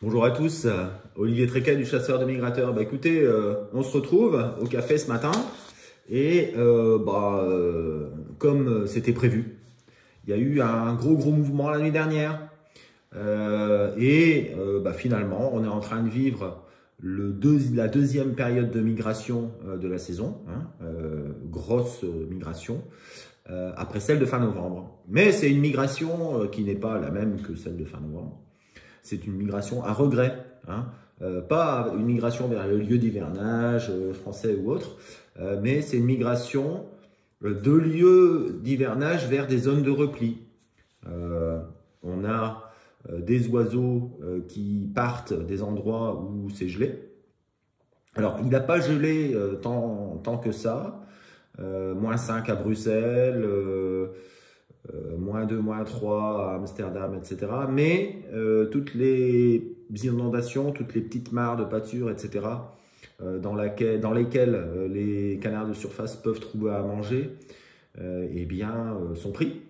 Bonjour à tous, Olivier Tréquet du Chasseur de Migrateurs. Écoutez, on se retrouve au café ce matin et comme c'était prévu, il y a eu un gros mouvement la nuit dernière finalement on est en train de vivre la deuxième période de migration de la saison, grosse migration. Après celle de fin novembre. Mais c'est une migration qui n'est pas la même que celle de fin novembre. C'est une migration à regret, pas une migration vers le lieu d'hivernage français ou autre, mais c'est une migration de lieux d'hivernage vers des zones de repli. On a des oiseaux qui partent des endroits où c'est gelé. Alors, il n'a pas gelé tant que ça. -5 à Bruxelles, -2, -3 à Amsterdam, etc. Mais toutes les inondations, toutes les petites mares de pâture, etc., dans lesquelles les canards de surface peuvent trouver à manger, sont pris.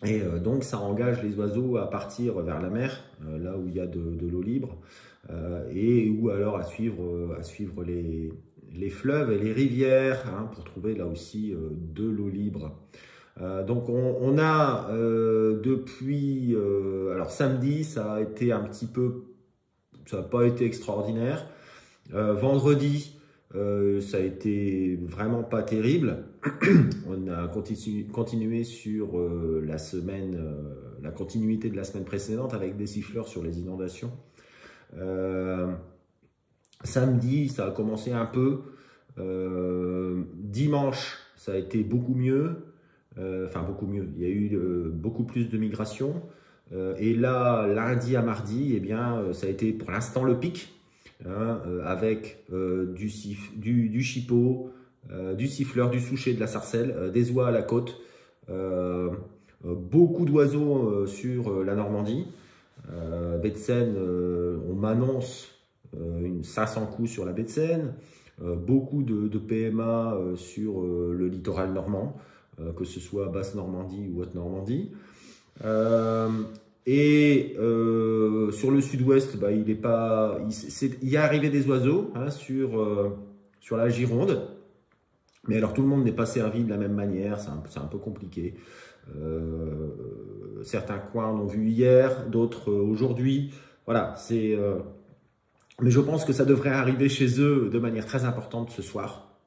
Et donc, ça engage les oiseaux à partir vers la mer, là où il y a de l'eau libre, ou alors à suivre les fleuves et les rivières, pour trouver là aussi de l'eau libre. Donc on a depuis alors samedi, ça a été un petit peu, ça n'a pas été extraordinaire. Vendredi, ça a été vraiment pas terrible. On a continué sur la semaine, la continuité de la semaine précédente avec des siffleurs sur les inondations. Samedi, ça a commencé un peu. Dimanche, ça a été beaucoup mieux. Beaucoup mieux. Il y a eu beaucoup plus de migration. Et là, lundi à mardi, ça a été pour l'instant le pic, avec du chipot, du siffleur, du souchet, de la sarcelle, des oies à la côte, beaucoup d'oiseaux sur la Normandie. Baie de Seine, on m'annonce 500 coups sur la baie de Seine, beaucoup de PMA sur le littoral normand, que ce soit Basse-Normandie ou Haute-Normandie. Sur le sud-ouest, il y a arrivé des oiseaux sur la Gironde. Mais alors tout le monde n'est pas servi de la même manière, c'est un peu compliqué. Certains coins on l'a vu hier, d'autres aujourd'hui. Voilà, mais je pense que ça devrait arriver chez eux de manière très importante ce soir.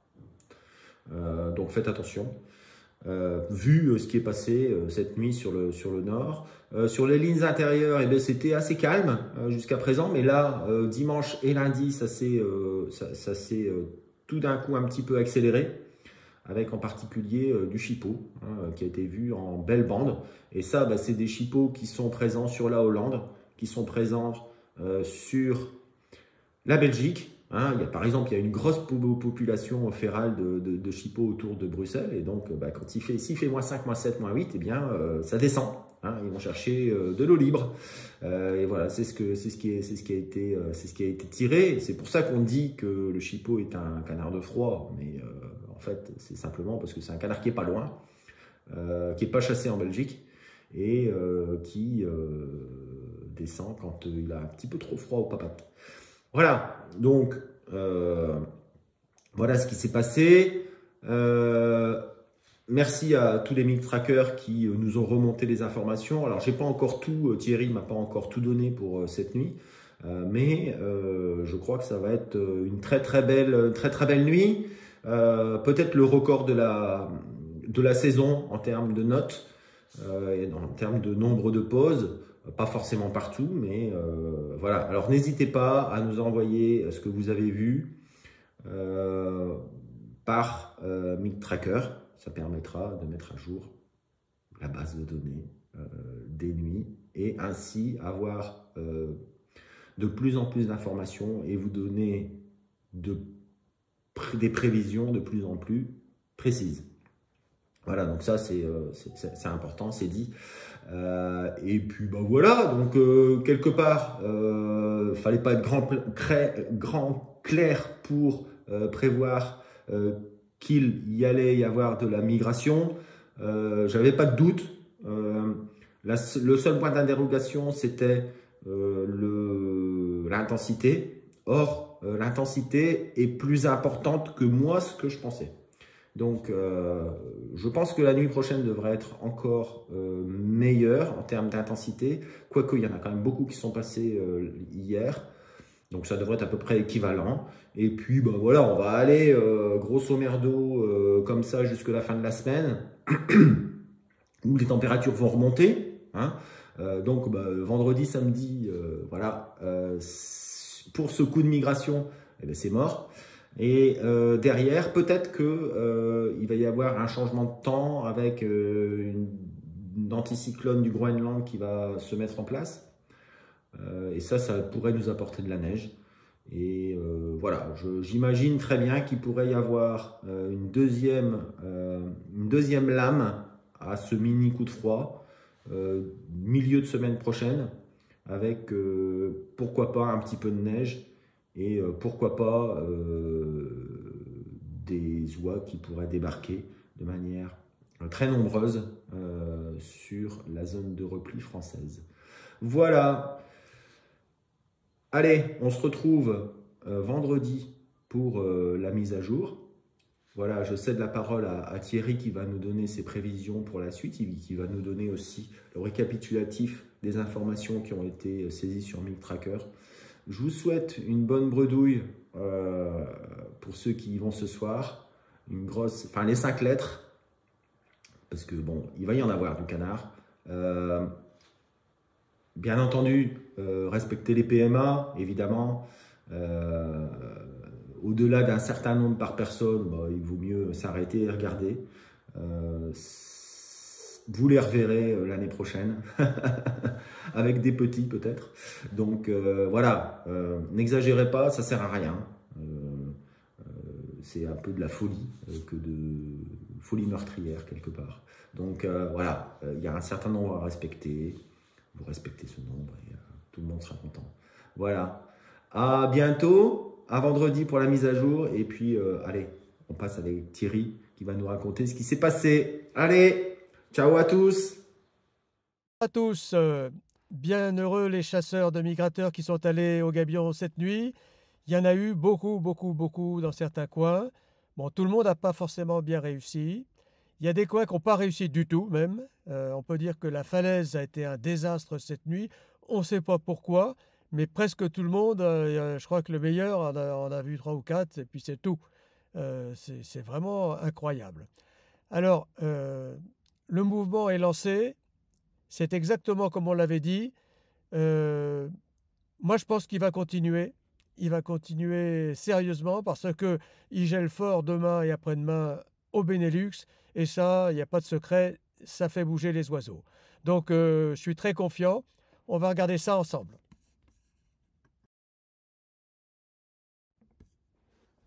Donc faites attention. Vu ce qui est passé cette nuit sur le nord. Sur les lignes intérieures, c'était assez calme jusqu'à présent. Mais là, dimanche et lundi, ça s'est tout d'un coup un petit peu accéléré. Avec en particulier du chipot, qui a été vu en belle bande. Et ça, c'est des chipots qui sont présents sur la Hollande, qui sont présents sur la Belgique. Par exemple, il y a une grosse population férale de chipots autour de Bruxelles. Et donc, quand s'il fait -5, -7, -8, ça descend. Ils vont chercher de l'eau libre. Et voilà, c'est ce qui a été tiré. C'est pour ça qu'on dit que le chipot est un canard de froid. Mais en fait, c'est simplement parce que c'est un canard qui n'est pas loin, qui n'est pas chassé en Belgique et qui descend quand il a un petit peu trop froid aux papates. Voilà, donc voilà ce qui s'est passé. Merci à tous les mig trackers qui nous ont remonté les informations. Alors, j'ai pas encore tout, Thierry m'a pas encore tout donné pour cette nuit, mais je crois que ça va être une très belle nuit. Peut-être le record de la saison en termes de notes, en termes de nombre de pauses. Pas forcément partout, mais voilà. Alors, n'hésitez pas à nous envoyer ce que vous avez vu par MigTracker. Ça permettra de mettre à jour la base de données des nuits et ainsi avoir de plus en plus d'informations et vous donner des prévisions de plus en plus précises. Voilà, donc ça c'est important, c'est dit. Et puis voilà, donc quelque part, fallait pas être grand clair pour prévoir qu'il y allait y avoir de la migration. J'avais pas de doute. Le seul point d'interrogation, c'était l'intensité. Or, l'intensité est plus importante que moi, ce que je pensais. Donc, je pense que la nuit prochaine devrait être encore meilleure en termes d'intensité. Quoique, il y en a quand même beaucoup qui sont passés hier. Donc, ça devrait être à peu près équivalent. Et puis, ben voilà, on va aller grosso merdo comme ça jusqu'à la fin de la semaine où les températures vont remonter. Hein. Donc, vendredi, samedi, voilà. Pour ce coup de migration, eh ben, c'est mort. Et derrière, peut-être qu'il va y avoir un changement de temps avec une anticyclone du Groenland qui va se mettre en place. Et ça pourrait nous apporter de la neige. Et voilà, j'imagine très bien qu'il pourrait y avoir une deuxième lame à ce mini coup de froid, milieu de semaine prochaine, avec pourquoi pas un petit peu de neige et pourquoi pas des oies qui pourraient débarquer de manière très nombreuse sur la zone de repli française. Voilà. Allez, on se retrouve vendredi pour la mise à jour. Voilà, je cède la parole à Thierry qui va nous donner ses prévisions pour la suite, qui va nous donner aussi le récapitulatif des informations qui ont été saisies sur MiGTracker. Je vous souhaite une bonne bredouille pour ceux qui y vont ce soir. Enfin les 5 lettres, parce que bon, il va y en avoir du canard. Bien entendu, respecter les PMA, évidemment. Au-delà d'un certain nombre par personne, il vaut mieux s'arrêter et regarder. Vous les reverrez l'année prochaine, avec des petits peut-être. Donc voilà, n'exagérez pas, ça sert à rien. C'est un peu de la folie, que de folie meurtrière quelque part. Donc voilà, il y a un certain nombre à respecter. Vous respectez ce nombre et tout le monde sera content. Voilà, à bientôt, à vendredi pour la mise à jour. Et puis allez, on passe avec Thierry qui va nous raconter ce qui s'est passé. Allez, ciao à tous. À tous, bien heureux les chasseurs de migrateurs qui sont allés au gabion cette nuit. Il y en a eu beaucoup dans certains coins. Bon, tout le monde n'a pas forcément bien réussi. Il y a des coins qui n'ont pas réussi du tout même. On peut dire que la falaise a été un désastre cette nuit. On ne sait pas pourquoi, mais presque tout le monde, je crois que le meilleur en a vu 3 ou 4 et puis c'est tout. C'est vraiment incroyable. Alors, le mouvement est lancé. C'est exactement comme on l'avait dit. Moi, je pense qu'il va continuer. Il va continuer sérieusement parce qu'il gèle fort demain et après-demain au Benelux. Et ça, il n'y a pas de secret, ça fait bouger les oiseaux. Donc, je suis très confiant. On va regarder ça ensemble.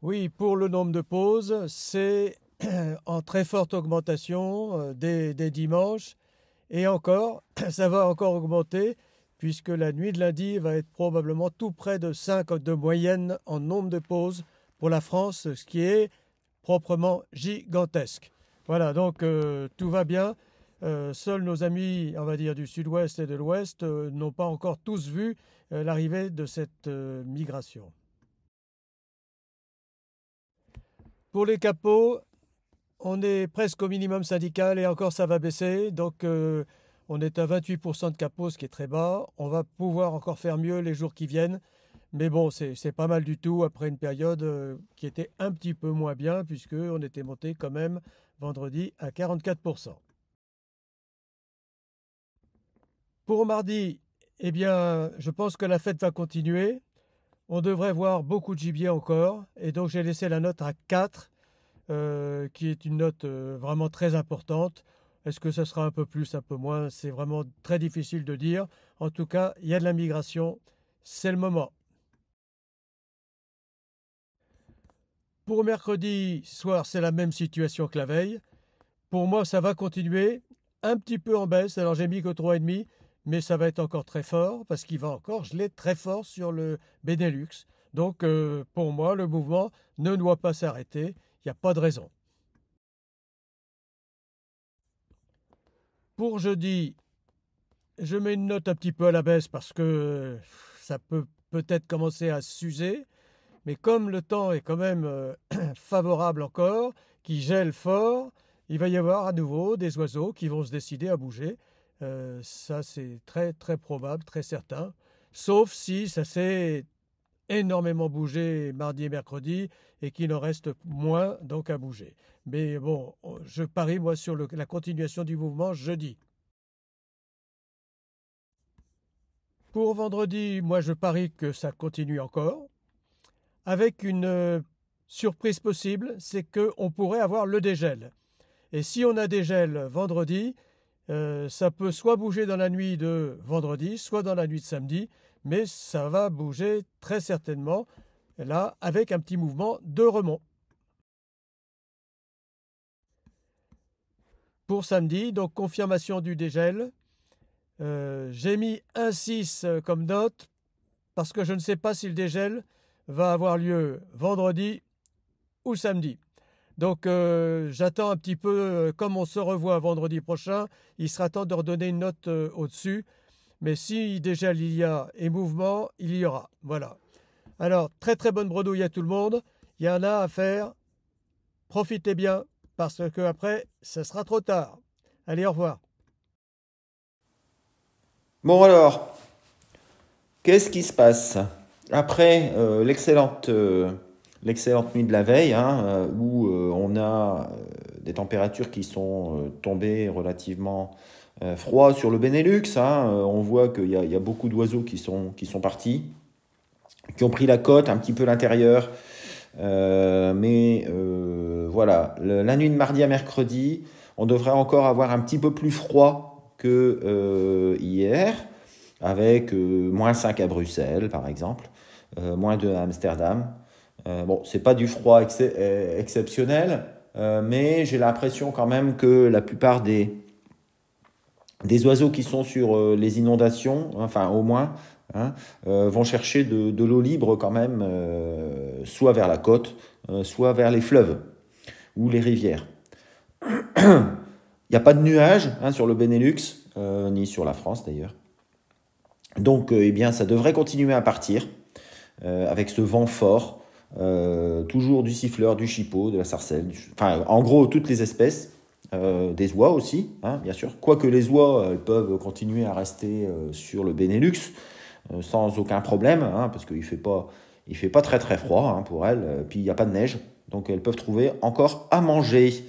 Oui, pour le nombre de pauses, c'est en très forte augmentation dès dimanche. Et encore, ça va encore augmenter puisque la nuit de lundi va être probablement tout près de 5 de moyenne en nombre de pauses pour la France, ce qui est proprement gigantesque. Voilà, donc tout va bien. Seuls nos amis, on va dire, du sud-ouest et de l'ouest n'ont pas encore tous vu l'arrivée de cette migration. Pour les capots, on est presque au minimum syndical et encore ça va baisser. Donc on est à 28% de capots, ce qui est très bas. On va pouvoir encore faire mieux les jours qui viennent. Mais bon, c'est pas mal du tout après une période qui était un petit peu moins bien puisqu'on était monté quand même vendredi à 44%. Pour mardi, eh bien, je pense que la fête va continuer. On devrait voir beaucoup de gibier encore. Et donc j'ai laissé la note à 4. Qui est une note vraiment très importante. Est-ce que ça sera un peu plus, un peu moins? C'est vraiment très difficile de dire. En tout cas, il y a de la migration, c'est le moment. Pour mercredi soir, c'est la même situation que la veille. Pour moi, ça va continuer un petit peu en baisse. Alors j'ai mis que 3,5, mais ça va être encore très fort parce qu'il va encore geler très fort sur le Benelux. Donc pour moi, le mouvement ne doit pas s'arrêter. Il n'y a pas de raison. Pour jeudi, je mets une note un petit peu à la baisse parce que ça peut peut-être commencer à s'user. Mais comme le temps est quand même favorable encore, qui gèle fort, il va y avoir à nouveau des oiseaux qui vont se décider à bouger. Ça, c'est très très probable, très certain. Sauf si ça s'est énormément bougé mardi et mercredi et qu'il en reste moins donc à bouger. Mais bon, je parie moi sur la continuation du mouvement jeudi. Pour vendredi, moi je parie que ça continue encore, avec une surprise possible, c'est qu'on pourrait avoir le dégel. Et si on a dégel vendredi, ça peut soit bouger dans la nuit de vendredi, soit dans la nuit de samedi, mais ça va bouger très certainement, là, avec un petit mouvement de remont. Pour samedi, donc confirmation du dégel. J'ai mis 1,6 comme note, parce que je ne sais pas si le dégel va avoir lieu vendredi ou samedi. Donc j'attends un petit peu, comme on se revoit vendredi prochain, il sera temps de redonner une note au-dessus. Mais si dégel il y a et mouvement, il y aura. Voilà. Alors, très très bonne bredouille à tout le monde. Il y en a à faire. Profitez bien, parce que après, ça sera trop tard. Allez, au revoir. Bon alors, qu'est-ce qui se passe? Après l'excellente nuit de la veille, hein, où on a des températures qui sont tombées relativement froides sur le Benelux, hein, on voit qu'il y a beaucoup d'oiseaux qui sont partis, qui ont pris la côte, un petit peu l'intérieur. Mais voilà, la nuit de mardi à mercredi, on devrait encore avoir un petit peu plus froid que hier, avec moins 5 à Bruxelles, par exemple, moins 2 à Amsterdam. Bon, c'est pas du froid exceptionnel, mais j'ai l'impression quand même que la plupart des oiseaux qui sont sur les inondations, enfin au moins, hein, vont chercher de l'eau libre quand même, soit vers la côte, soit vers les fleuves ou les rivières. Il n'y a pas de nuages, hein, sur le Benelux, ni sur la France d'ailleurs. Donc eh bien, ça devrait continuer à partir avec ce vent fort, toujours du siffleur, du chipot, de la sarcelle, enfin en gros toutes les espèces. Des oies aussi, hein, bien sûr. Quoique les oies elles peuvent continuer à rester sur le Benelux sans aucun problème, hein, parce qu'il il fait pas très très froid, hein, pour elles. Puis il n'y a pas de neige, donc elles peuvent trouver encore à manger.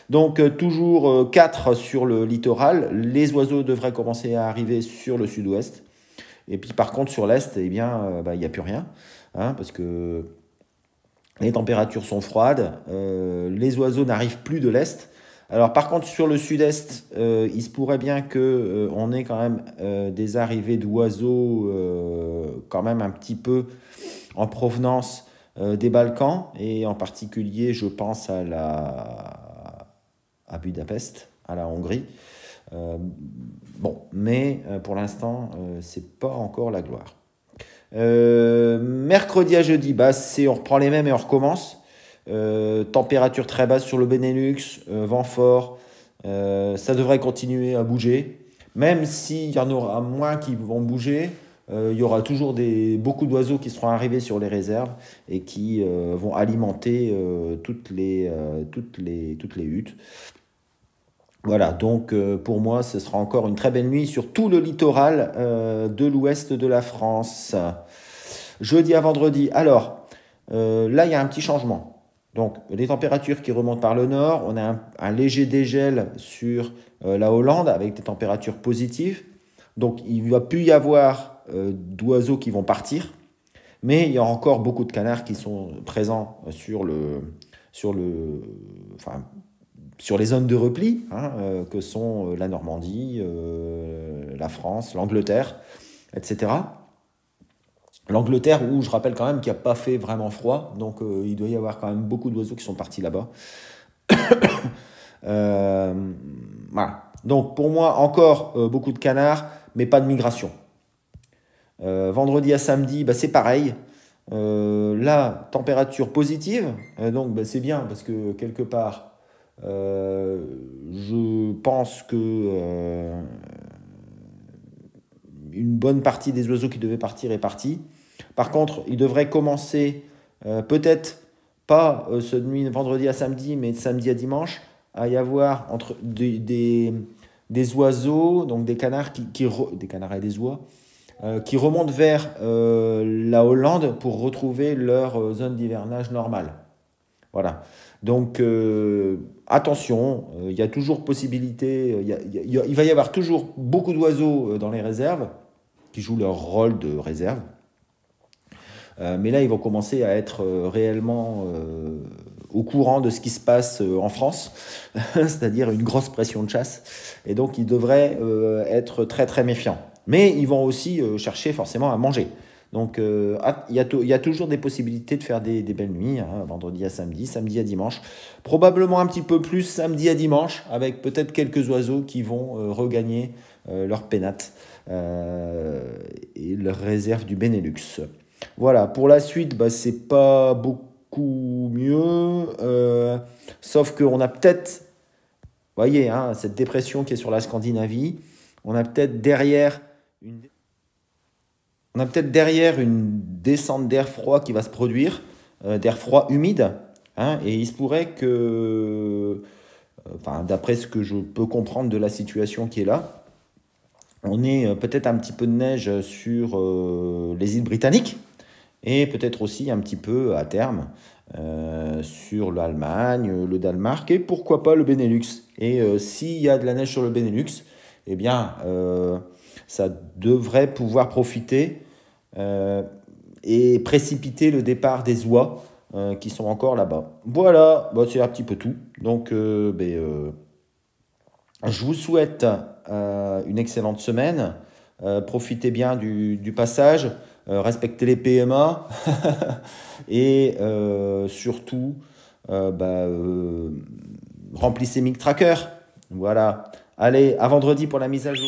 Donc toujours 4 sur le littoral. Les oiseaux devraient commencer à arriver sur le sud-ouest. Et puis par contre sur l'est, eh bien, il n'y a plus rien, hein, parce que les températures sont froides. Les oiseaux n'arrivent plus de l'est. Alors par contre sur le sud-est, il se pourrait bien que on ait quand même des arrivées d'oiseaux quand même un petit peu en provenance des Balkans, et en particulier je pense à Budapest, à la Hongrie. Bon, mais pour l'instant c'est pas encore la gloire. Mercredi à jeudi, bah, on reprend les mêmes et on recommence. Température très basse sur le Benelux, vent fort, ça devrait continuer à bouger. Même s'il y en aura moins qui vont bouger, il y aura toujours beaucoup d'oiseaux qui seront arrivés sur les réserves et qui vont alimenter toutes les huttes. Voilà, donc pour moi, ce sera encore une très belle nuit sur tout le littoral de l'ouest de la France. Jeudi à vendredi, alors là, il y a un petit changement. Donc, les températures qui remontent par le nord, on a un léger dégel sur la Hollande avec des températures positives. Donc, il ne va plus y avoir d'oiseaux qui vont partir, mais il y a encore beaucoup de canards qui sont présents sur les zones de repli, hein, que sont la Normandie, la France, l'Angleterre, etc. L'Angleterre, où je rappelle quand même qu'il n'y a pas fait vraiment froid, donc il doit y avoir quand même beaucoup d'oiseaux qui sont partis là-bas. Voilà. Donc pour moi, encore beaucoup de canards, mais pas de migration. Vendredi à samedi, bah, c'est pareil. Là, température positive, donc bah, c'est bien parce que quelque part, je pense que une bonne partie des oiseaux qui devaient partir est partie. Par contre, il devrait commencer peut-être pas ce nuit vendredi à samedi, mais de samedi à dimanche, à y avoir entre des oiseaux, donc des canards, des canards et des oies, qui remontent vers la Hollande pour retrouver leur zone d'hivernage normale. Voilà. Donc, attention, il y a toujours possibilité, il va y avoir toujours beaucoup d'oiseaux dans les réserves qui jouent leur rôle de réserve. Mais là, ils vont commencer à être réellement au courant de ce qui se passe en France, c'est-à-dire une grosse pression de chasse. Et donc, ils devraient être très, très méfiants. Mais ils vont aussi chercher forcément à manger. Donc, il y a toujours des possibilités de faire des belles nuits, hein, vendredi à samedi, samedi à dimanche. Probablement un petit peu plus samedi à dimanche, avec peut-être quelques oiseaux qui vont regagner leur pénate et leur réserve du Benelux. Voilà, pour la suite, bah, c'est pas beaucoup mieux, sauf qu'on a peut-être, vous voyez, hein, cette dépression qui est sur la Scandinavie, on a peut-être derrière une descente d'air froid qui va se produire, d'air froid humide, hein, et il se pourrait que, d'après ce que je peux comprendre de la situation qui est là, on ait peut-être un petit peu de neige sur les îles britanniques, et peut-être aussi un petit peu à terme sur l'Allemagne, le Danemark, et pourquoi pas le Benelux. Et s'il y a de la neige sur le Benelux, eh bien, ça devrait pouvoir profiter et précipiter le départ des oies qui sont encore là-bas. Voilà, bah, c'est un petit peu tout. Donc, je vous souhaite une excellente semaine. Profitez bien du passage. Respectez les PMA. Et surtout, remplissez MiGTracker. Voilà. Allez, à vendredi pour la mise à jour.